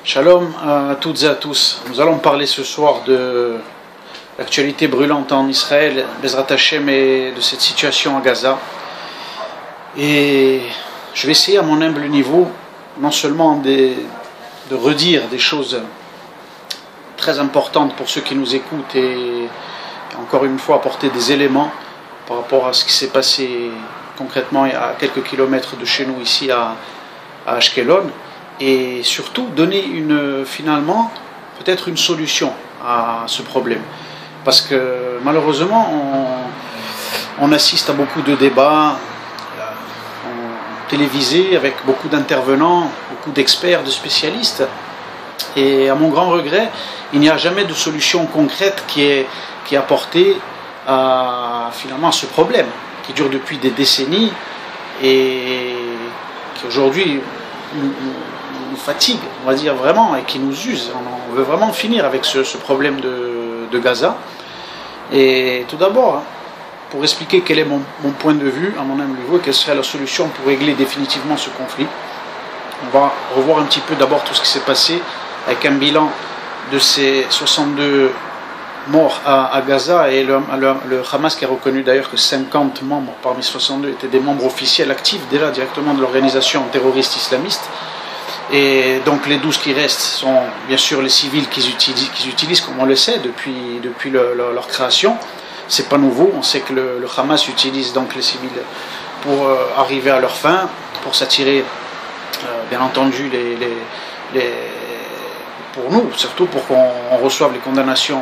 Shalom à toutes et à tous. Nous allons parler ce soir de l'actualité brûlante en Israël, Bezrat Hashem, et de cette situation à Gaza. Et je vais essayer à mon humble niveau, non seulement de redire des choses très importantes pour ceux qui nous écoutent et encore une fois apporter des éléments par rapport à ce qui s'est passé concrètement à quelques kilomètres de chez nous ici à Ashkelon, et surtout donner finalement peut-être une solution à ce problème, parce que malheureusement on assiste à beaucoup de débats télévisés avec beaucoup d'intervenants, beaucoup d'experts, de spécialistes, et à mon grand regret il n'y a jamais de solution concrète qui est apportée finalement à ce problème qui dure depuis des décennies et qui aujourd'hui nous fatigue, on va dire vraiment, et qui nous use. On veut vraiment finir avec ce problème de Gaza. Et tout d'abord, pour expliquer quel est mon point de vue, à mon humble niveau, quelle serait la solution pour régler définitivement ce conflit, on va revoir un petit peu d'abord tout ce qui s'est passé avec un bilan de ces 62 morts à Gaza, et le Hamas qui a reconnu d'ailleurs que 50 membres parmi 62 étaient des membres officiels actifs déjà directement de l'organisation terroriste islamiste. Et donc les 12 qui restent sont bien sûr les civils qu'ils utilisent comme on le sait depuis leur création. C'est pas nouveau, on sait que le Hamas utilise donc les civils pour arriver à leur fin, pour s'attirer bien entendu pour nous, surtout pour qu'on reçoive les condamnations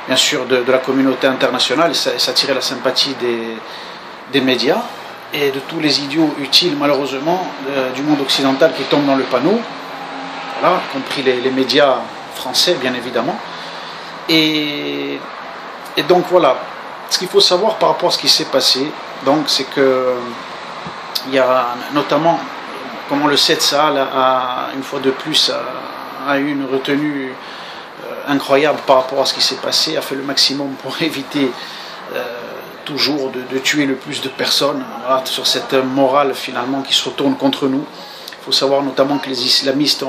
bien sûr de la communauté internationale et s'attirer la sympathie des médias et de tous les idiots utiles malheureusement du monde occidental qui tombent dans le panneau, voilà, y compris les médias français bien évidemment. Et donc voilà, ce qu'il faut savoir par rapport à ce qui s'est passé, donc c'est que il y a notamment, comme on le sait, Tsahal une fois de plus a eu une retenue incroyable par rapport à ce qui s'est passé, a fait le maximum pour éviter toujours de tuer le plus de personnes, voilà, sur cette morale finalement qui se retourne contre nous. Il faut savoir notamment que les islamistes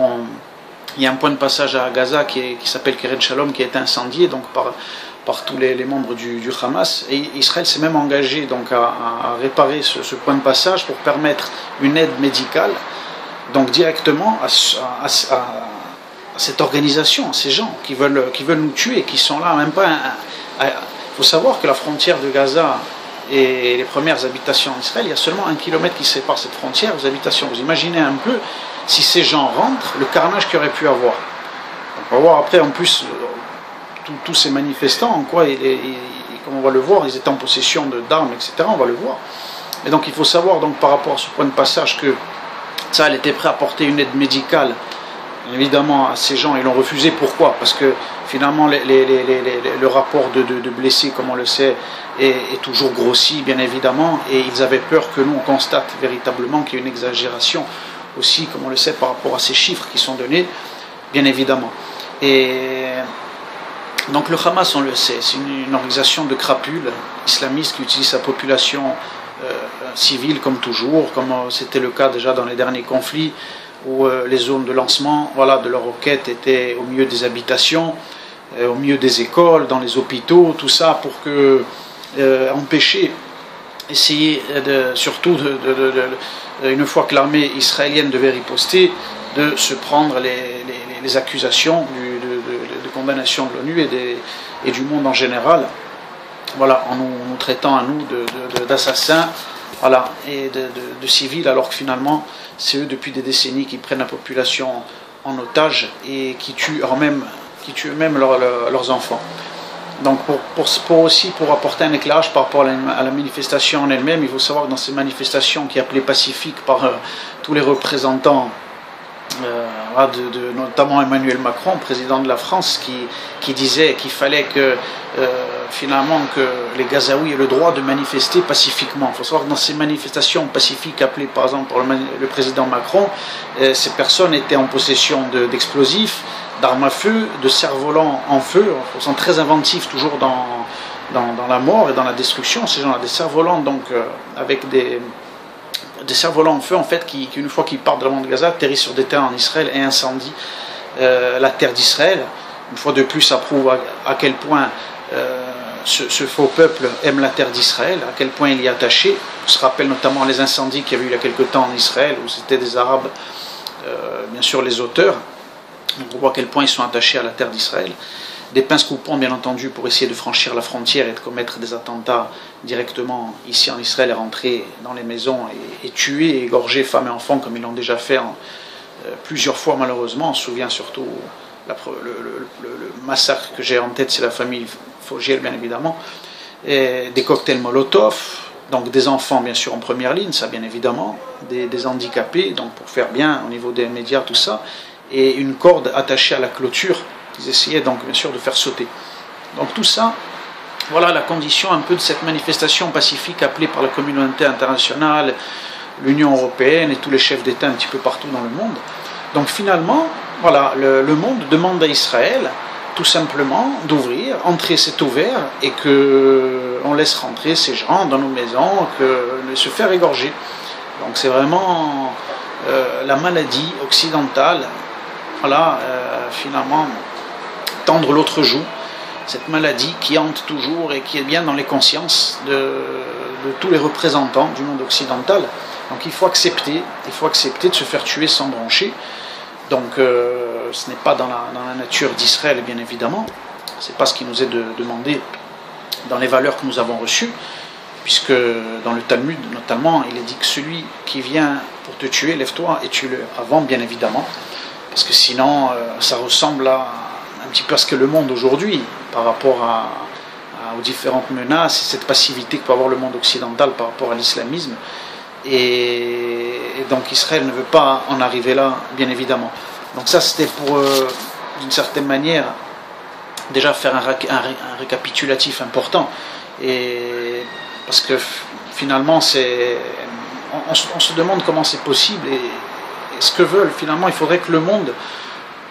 il y a un point de passage à Gaza qui s'appelle Keren Shalom, qui a été incendié donc par tous les membres du Hamas, et Israël s'est même engagé donc à réparer ce point de passage pour permettre une aide médicale donc directement à cette organisation, à ces gens qui veulent nous tuer, qui sont là même pas. Il faut savoir que la frontière de Gaza et les premières habitations en Israël, il y a seulement 1 kilomètre qui sépare cette frontière aux habitations. Vous imaginez un peu si ces gens rentrent, le carnage qu'il y aurait pu avoir. On va voir après en plus tous ces manifestants, en quoi, comme on va le voir, ils étaient en possession d'armes, etc. On va le voir. Et donc il faut savoir donc par rapport à ce point de passage que ça, elle était prêt à apporter une aide médicale évidemment à ces gens. Ils l'ont refusé. Pourquoi? Parce que finalement le rapport de blessés, comme on le sait, est toujours grossi bien évidemment, et ils avaient peur que nous on constate véritablement qu'il y a une exagération aussi, comme on le sait, par rapport à ces chiffres qui sont donnés bien évidemment. Et donc le Hamas, on le sait, c'est une organisation de crapules islamistes qui utilise sa population civile comme toujours, comme c'était le cas déjà dans les derniers conflits, où les zones de lancement, voilà, de leurs roquettes étaient au milieu des habitations, au milieu des écoles, dans les hôpitaux, tout ça pour empêcher, essayer surtout une fois que l'armée israélienne devait riposter, de se prendre les accusations de condamnation de l'ONU et du monde en général, voilà, en nous traitant à nous d'assassins, voilà, et de civils, alors que finalement c'est eux depuis des décennies qui prennent la population en otage et qui tuent eux-mêmes leurs enfants. Donc pour apporter un éclairage par rapport à la manifestation en elle-même, il faut savoir que dans ces manifestations qui appelées pacifiques par tous les représentants, notamment Emmanuel Macron, président de la France, qui disait qu'il fallait que finalement que les Gazaouis aient le droit de manifester pacifiquement. Il faut savoir que dans ces manifestations pacifiques appelées par exemple par le président Macron, ces personnes étaient en possession d'explosifs, d'armes à feu, de cerfs-volants en feu. Ils sont très inventifs toujours dans la mort et dans la destruction. Ces gens-là, des cerfs-volants donc avec des cerfs-volants en feu en fait qui une fois qu'ils partent de la bande de Gaza atterrissent sur des terrains en Israël et incendient la terre d'Israël. Une fois de plus, ça prouve à quel point ce faux peuple aime la terre d'Israël, à quel point il y est attaché. On se rappelle notamment les incendies qu'il y a eu il y a quelque temps en Israël, où c'était des Arabes, bien sûr les auteurs. Donc on voit à quel point ils sont attachés à la terre d'Israël. Des pinces coupantes, bien entendu, pour essayer de franchir la frontière et de commettre des attentats directement ici en Israël, et rentrer dans les maisons et tuer et égorger femmes et enfants, comme ils l'ont déjà fait plusieurs fois malheureusement. On se souvient surtout, le massacre que j'ai en tête, c'est la famille Fogiel, bien évidemment. Et des cocktails Molotov, donc des enfants bien sûr en première ligne, ça bien évidemment, des handicapés, donc pour faire bien au niveau des médias, tout ça, et une corde attachée à la clôture. Ils essayaient donc bien sûr de faire sauter. Donc tout ça, voilà la condition un peu de cette manifestation pacifique appelée par la communauté internationale, l'Union européenne et tous les chefs d'État un petit peu partout dans le monde. Donc finalement, voilà, le monde demande à Israël tout simplement d'ouvrir, entrer c'est ouvert, et qu'on laisse rentrer ces gens dans nos maisons, de se faire égorger. Donc c'est vraiment la maladie occidentale, voilà, finalement, tendre l'autre joue, cette maladie qui hante toujours et qui est bien dans les consciences de tous les représentants du monde occidental. Donc il faut accepter de se faire tuer sans broncher. Donc ce n'est pas dans la nature d'Israël, bien évidemment, c'est pas ce qui nous est demandé dans les valeurs que nous avons reçues, puisque dans le Talmud notamment, il est dit que celui qui vient pour te tuer, lève-toi et tue-le avant, bien évidemment, parce que sinon ça ressemble un petit peu à ce que le monde aujourd'hui, par rapport aux différentes menaces et cette passivité que peut avoir le monde occidental par rapport à l'islamisme. Et donc Israël ne veut pas en arriver là, bien évidemment. Donc ça, c'était pour, d'une certaine manière, déjà faire un récapitulatif important. Et parce que finalement, on se demande comment c'est possible et ce que veulent. Finalement, il faudrait que le monde,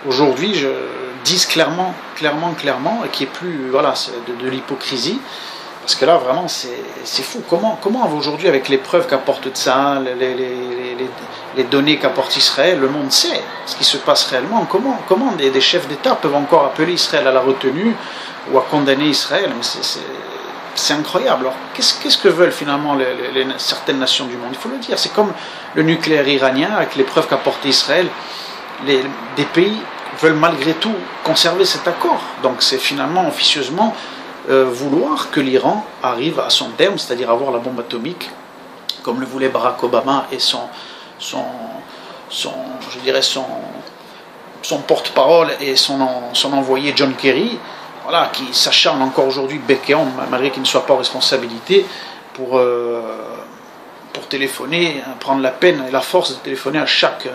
aujourd'hui, dise clairement, et qu'il n'y ait plus, voilà, de l'hypocrisie. Parce que là, vraiment, c'est fou. Comment aujourd'hui, avec les preuves qu'apporte ça, les données qu'apporte Israël, le monde sait ce qui se passe réellement. Comment des chefs d'État peuvent encore appeler Israël à la retenue ou à condamner Israël? Mais c'est incroyable. Alors, qu'est-ce que veulent finalement certaines nations du monde? Il faut le dire. C'est comme le nucléaire iranien, avec les preuves qu'apporte Israël. Des pays veulent malgré tout conserver cet accord. Donc c'est finalement officieusement vouloir que l'Iran arrive à son terme, c'est-à-dire avoir la bombe atomique, comme le voulait Barack Obama et son porte-parole et son envoyé John Kerry, voilà, qui s'acharne encore aujourd'hui bec et ongle, malgré qu'il ne soit pas en responsabilité, pour téléphoner, prendre la peine et la force de téléphoner à chaque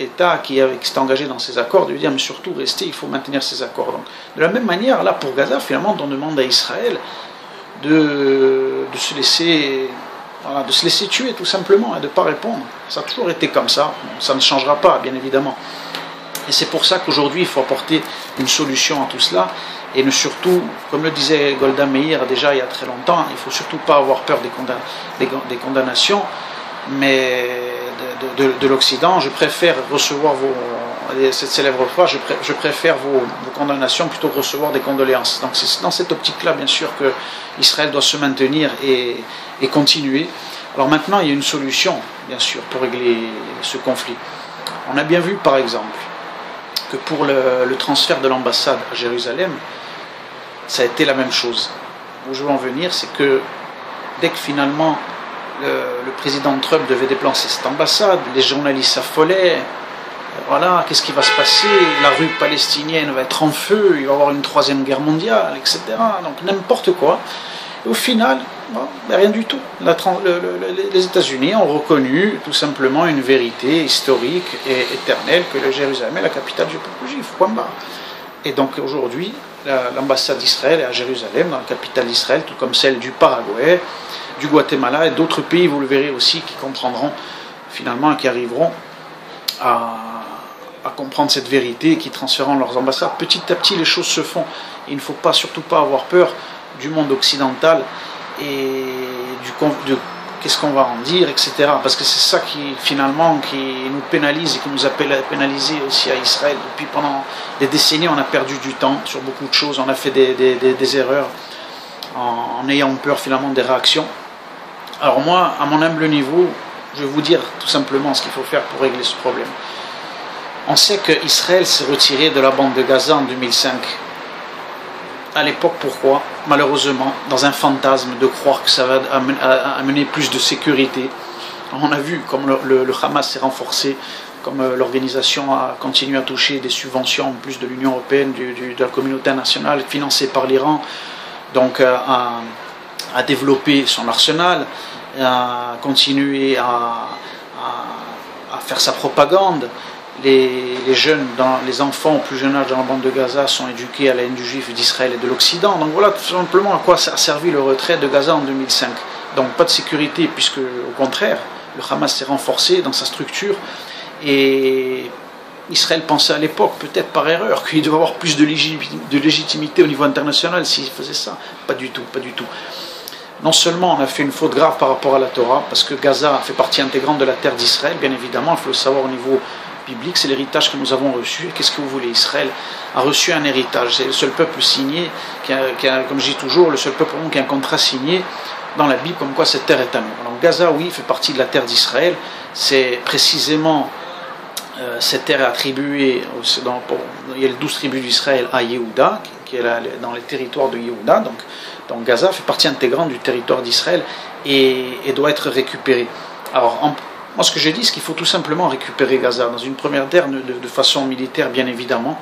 État qui s'est engagé dans ces accords, de lui dire mais surtout restez, il faut maintenir ces accords. Donc, de la même manière, là pour Gaza, finalement, on demande à Israël de se laisser tuer tout simplement et de ne pas répondre. Ça a toujours été comme ça, ça ne changera pas bien évidemment. Et c'est pour ça qu'aujourd'hui il faut apporter une solution à tout cela, et ne surtout, comme le disait Golda Meir déjà il y a très longtemps, il ne faut surtout pas avoir peur des condamnations, mais de l'Occident. Je préfère recevoir cette célèbre phrase, je préfère vos condamnations plutôt que recevoir des condoléances. Donc c'est dans cette optique-là, bien sûr, que Israël doit se maintenir et continuer. Alors maintenant, il y a une solution, bien sûr, pour régler ce conflit. On a bien vu, par exemple, que pour le transfert de l'ambassade à Jérusalem, ça a été la même chose. Où je veux en venir, c'est que dès que finalement le président Trump devait déplacer cette ambassade, les journalistes s'affolaient. Voilà, qu'est-ce qui va se passer? La rue palestinienne va être en feu, il va y avoir une troisième guerre mondiale, etc. Donc n'importe quoi. Et au final, rien du tout. Les États-Unis ont reconnu tout simplement une vérité historique et éternelle, que le Jérusalem est la capitale du peuple juif. Et donc aujourd'hui, l'ambassade d'Israël est à Jérusalem, dans la capitale d'Israël, tout comme celle du Paraguay, du Guatemala et d'autres pays, vous le verrez aussi, qui comprendront finalement et qui arriveront à comprendre cette vérité et qui transféreront leurs ambassades. Petit à petit, les choses se font. Il ne faut surtout pas avoir peur du monde occidental et qu'est-ce qu'on va en dire, etc. Parce que c'est ça qui, finalement, qui nous pénalise et qui nous a pénalisé aussi à Israël. Depuis pendant des décennies, on a perdu du temps sur beaucoup de choses, on a fait des erreurs en ayant peur finalement des réactions. Alors moi, à mon humble niveau, je vais vous dire tout simplement ce qu'il faut faire pour régler ce problème. On sait qu'Israël s'est retiré de la bande de Gaza en 2005. À l'époque, pourquoi? Malheureusement, dans un fantasme de croire que ça va amener plus de sécurité. On a vu comme le Hamas s'est renforcé, comme l'organisation a continué à toucher des subventions en plus de l'Union européenne, de la communauté internationale, financée par l'Iran, donc à développer son arsenal, à continuer à faire sa propagande. Les jeunes, les enfants au plus jeune âge dans la bande de Gaza sont éduqués à la haine du juif d'Israël et de l'Occident. Donc voilà tout simplement à quoi a servi le retrait de Gaza en 2005. Donc pas de sécurité, puisque au contraire, le Hamas s'est renforcé dans sa structure. Et Israël pensait à l'époque, peut-être par erreur, qu'il devait avoir plus de légitimité au niveau international s'il faisait ça. Pas du tout, pas du tout. Non seulement on a fait une faute grave par rapport à la Torah, parce que Gaza fait partie intégrante de la terre d'Israël, bien évidemment, il faut le savoir au niveau biblique, c'est l'héritage que nous avons reçu. Qu'est-ce que vous voulez? Israël a reçu un héritage, c'est le seul peuple signé, comme je dis toujours, le seul peuple qui a un contrat signé dans la Bible, comme quoi cette terre est à nous. Donc Gaza, oui, fait partie de la terre d'Israël, c'est précisément cette terre est attribuée, il y a les 12 tribus d'Israël à Yehuda, qui est dans les territoires de Yehuda, donc Gaza fait partie intégrante du territoire d'Israël et doit être récupérée. Alors, moi ce que j'ai dit, c'est qu'il faut tout simplement récupérer Gaza, dans une première terre de façon militaire bien évidemment,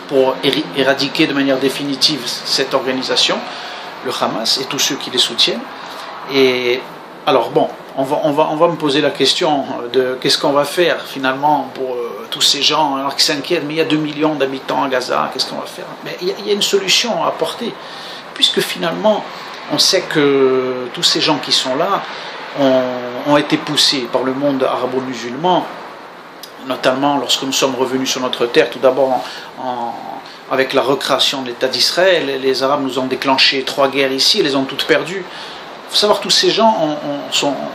pour éradiquer de manière définitive cette organisation, le Hamas et tous ceux qui les soutiennent. Et alors bon, on va me poser la question de qu'est-ce qu'on va faire finalement pour tous ces gens alors qui s'inquiètent, mais il y a 2 millions d'habitants à Gaza, qu'est-ce qu'on va faire? Mais il y a une solution à apporter, puisque finalement on sait que tous ces gens qui sont là ont été poussés par le monde arabo-musulman, notamment lorsque nous sommes revenus sur notre terre, tout d'abord avec la recréation de l'État d'Israël. Les Arabes nous ont déclenché 3 guerres ici, ils les ont toutes perdues. Il faut savoir que tous ces gens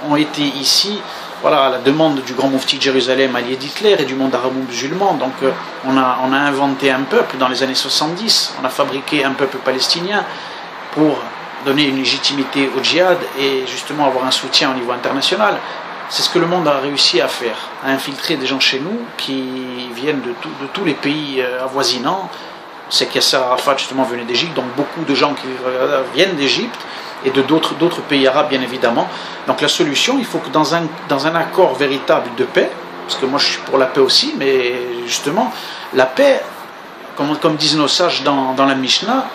ont été ici, voilà, à la demande du grand moufti de Jérusalem, allié d'Hitler, et du monde arabo-musulman. Donc on a inventé un peuple dans les années 70, on a fabriqué un peuple palestinien pour donner une légitimité au djihad et justement avoir un soutien au niveau international. C'est ce que le monde a réussi à faire, à infiltrer des gens chez nous qui viennent de tous les pays avoisinants. On sait qu'Yasser Arafat justement venait d'Égypte, donc beaucoup de gens qui viennent d'Égypte et de d'autres pays arabes bien évidemment. Donc la solution, il faut que dans un accord véritable de paix, parce que moi je suis pour la paix aussi, mais justement la paix, comme disent nos sages dans la Mishnah,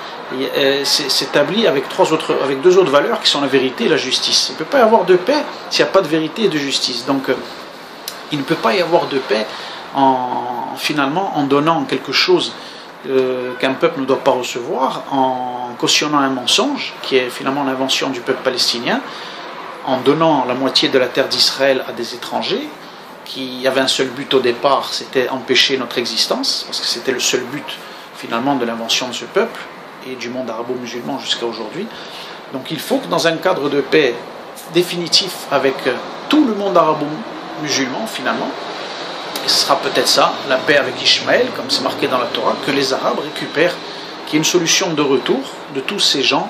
s'établit avec 2 autres valeurs qui sont la vérité et la justice. Il ne peut pas y avoir de paix s'il n'y a pas de vérité et de justice. Donc il ne peut pas y avoir de paix finalement en donnant quelque chose qu'un peuple ne doit pas recevoir, en cautionnant un mensonge qui est finalement l'invention du peuple palestinien, en donnant la moitié de la terre d'Israël à des étrangers qui avaient un seul but au départ, c'était empêcher notre existence, parce que c'était le seul but finalement de l'invention de ce peuple et du monde arabo-musulman jusqu'à aujourd'hui. Donc il faut que dans un cadre de paix définitif avec tout le monde arabo-musulman finalement, et ce sera peut-être ça, la paix avec Ishmaël, comme c'est marqué dans la Torah, que les Arabes récupèrent, qu'il y ait une solution de retour de tous ces gens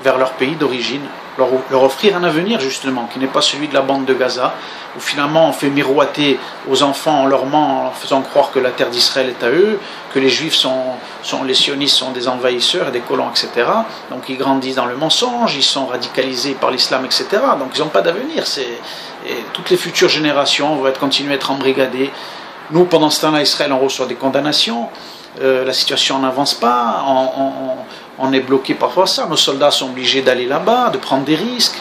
vers leur pays d'origine, leur offrir un avenir justement, qui n'est pas celui de la bande de Gaza, où finalement on fait miroiter aux enfants, on leur ment en faisant croire que la terre d'Israël est à eux, que les juifs les sionistes sont des envahisseurs et des colons, etc. Donc ils grandissent dans le mensonge, ils sont radicalisés par l'islam, etc. Donc ils n'ont pas d'avenir. Et toutes les futures générations vont continuer à être embrigadées. Nous, pendant ce temps-là, Israël, on reçoit des condamnations, la situation n'avance pas, on est bloqué par ça, nos soldats sont obligés d'aller là-bas, de prendre des risques,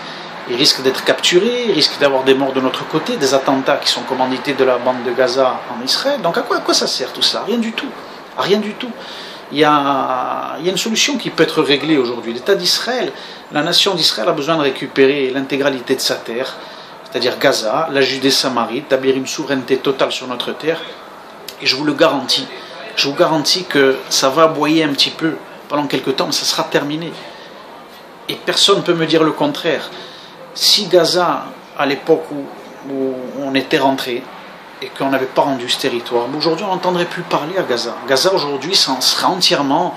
ils risquent d'être capturés, ils risquent d'avoir des morts de notre côté, des attentats qui sont commandités de la bande de Gaza en Israël. Donc à quoi ça sert tout ça? Rien du tout. Rien du tout. Il y a une solution qui peut être réglée aujourd'hui. L'État d'Israël, la nation d'Israël a besoin de récupérer l'intégralité de sa terre, c'est-à-dire Gaza, la Judée-Samarie, d'établir une souveraineté totale sur notre terre. Et je vous le garantis, que ça va aboyer un petit peu pendant quelques temps, mais ça sera terminé. Et personne ne peut me dire le contraire. Si Gaza, à l'époque où on était rentré, et qu'on n'avait pas rendu ce territoire, aujourd'hui on n'entendrait plus parler à Gaza. Gaza aujourd'hui sera entièrement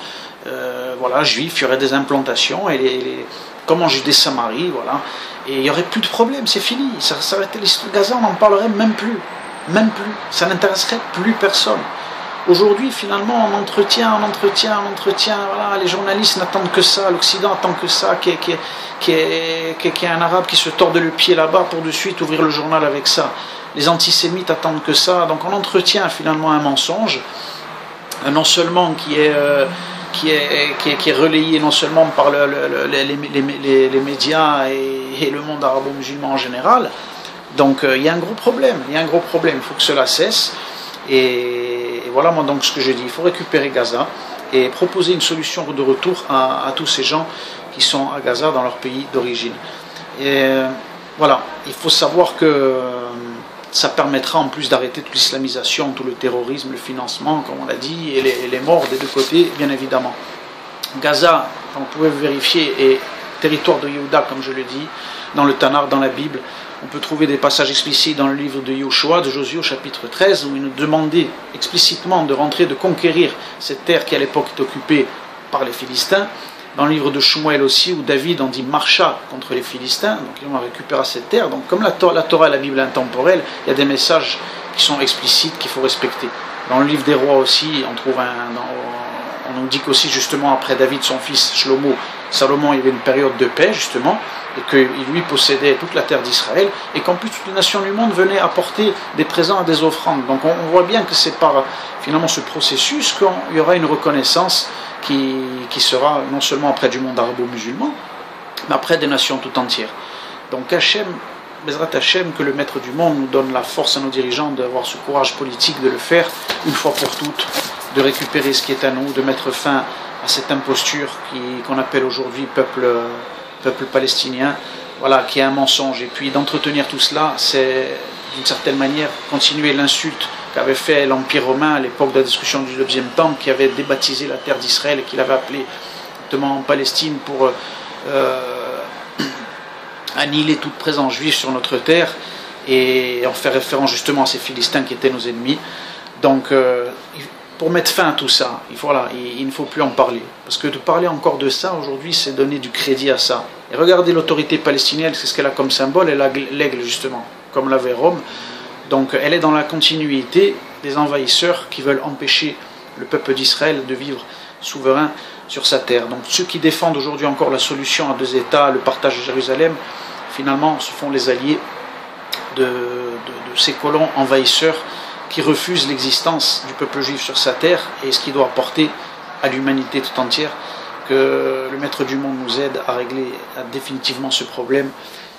voilà, juif, il y aurait des implantations, et comme en Judée-Samarie, voilà, et il n'y aurait plus de problème, c'est fini. Ça s'arrêtait l'histoire de Gaza, on n'en parlerait même plus. Même plus. Ça n'intéresserait plus personne. Aujourd'hui, finalement, on entretient, voilà, les journalistes n'attendent que ça, l'Occident attend que ça, qu'il y ait un arabe qui se torde le pied là-bas pour de suite ouvrir le journal avec ça. Les antisémites attendent que ça. Donc on entretient finalement un mensonge, non seulement qui est relayé non seulement par les médias et le monde arabo-musulman en général. Donc il y a un gros problème, il faut que cela cesse. Et voilà moi donc ce que je dis, il faut récupérer Gaza et proposer une solution de retour à tous ces gens qui sont à Gaza dans leur pays d'origine. Et voilà, il faut savoir que ça permettra en plus d'arrêter toute l'islamisation, tout le terrorisme, le financement, comme on l'a dit, et les morts des deux côtés, bien évidemment. Gaza, comme vous pouvez vérifier, est territoire de Yehuda, comme je le dis, dans le Tanakh, dans la Bible. On peut trouver des passages explicites dans le livre de Yoshua, de Josué, au chapitre 13, où il nous demandait explicitement de rentrer, de conquérir cette terre qui à l'époque est occupée par les Philistins. Dans le livre de Shmuel aussi, où David en dit marcha contre les Philistins, donc ils vont récupérer cette terre. Donc comme la Torah et la Bible intemporelle, il y a des messages qui sont explicites qu'il faut respecter. Dans le livre des rois aussi, on nous dit qu'aussi justement après David, son fils Shlomo, Salomon, il y avait une période de paix justement, et qu'il lui possédait toute la terre d'Israël, et qu'en plus toutes les nations du monde venaient apporter des présents et des offrandes. Donc on voit bien que c'est par finalement ce processus qu'il y aura une reconnaissance qui sera non seulement auprès du monde arabo-musulman, mais après des nations tout entières. Donc Hachem, Bezrat Hachem, que le maître du monde nous donne la force à nos dirigeants d'avoir ce courage politique de le faire une fois pour toutes, de récupérer ce qui est à nous, de mettre fin à cette imposture qu'on appelle aujourd'hui peuple palestinien, voilà, qui est un mensonge. Et puis d'entretenir tout cela, c'est d'une certaine manière continuer l'insulte qu'avait fait l'Empire romain à l'époque de la destruction du deuxième temple, qui avait débaptisé la terre d'Israël et qui l'avait appelée justement Palestine pour annihiler toute présence juive sur notre terre et en faire référence justement à ces Philistins qui étaient nos ennemis. Donc pour mettre fin à tout ça, il ne faut plus en parler. Parce que de parler encore de ça aujourd'hui, c'est donner du crédit à ça. Et regardez l'autorité palestinienne, c'est ce qu'elle a comme symbole, elle a l'aigle justement, comme l'avait Rome. Donc elle est dans la continuité des envahisseurs qui veulent empêcher le peuple d'Israël de vivre souverain sur sa terre. Donc ceux qui défendent aujourd'hui encore la solution à deux États, le partage de Jérusalem, finalement se font les alliés de ces colons envahisseurs qui refusent l'existence du peuple juif sur sa terre et ce qu'il doit apporter à l'humanité tout entière. Que le maître du monde nous aide à régler définitivement ce problème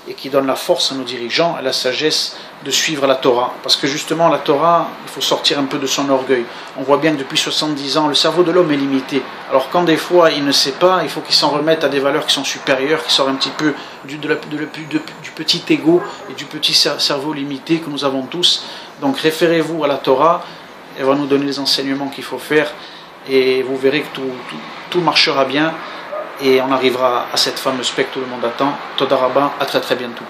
et qui donne la force à nos dirigeants et la sagesse de suivre la Torah. Parce que justement la Torah, il faut sortir un peu de son orgueil. On voit bien que depuis 70 ans, le cerveau de l'homme est limité. Alors quand des fois il ne sait pas, il faut qu'il s'en remette à des valeurs qui sont supérieures, qui sortent un petit peu du petit ego et du petit cerveau limité que nous avons tous. Donc référez-vous à la Torah, elle va nous donner les enseignements qu'il faut faire et vous verrez que tout marchera bien et on arrivera à cette fameuse paix que tout le monde attend. Toda Rabba, à très très bientôt.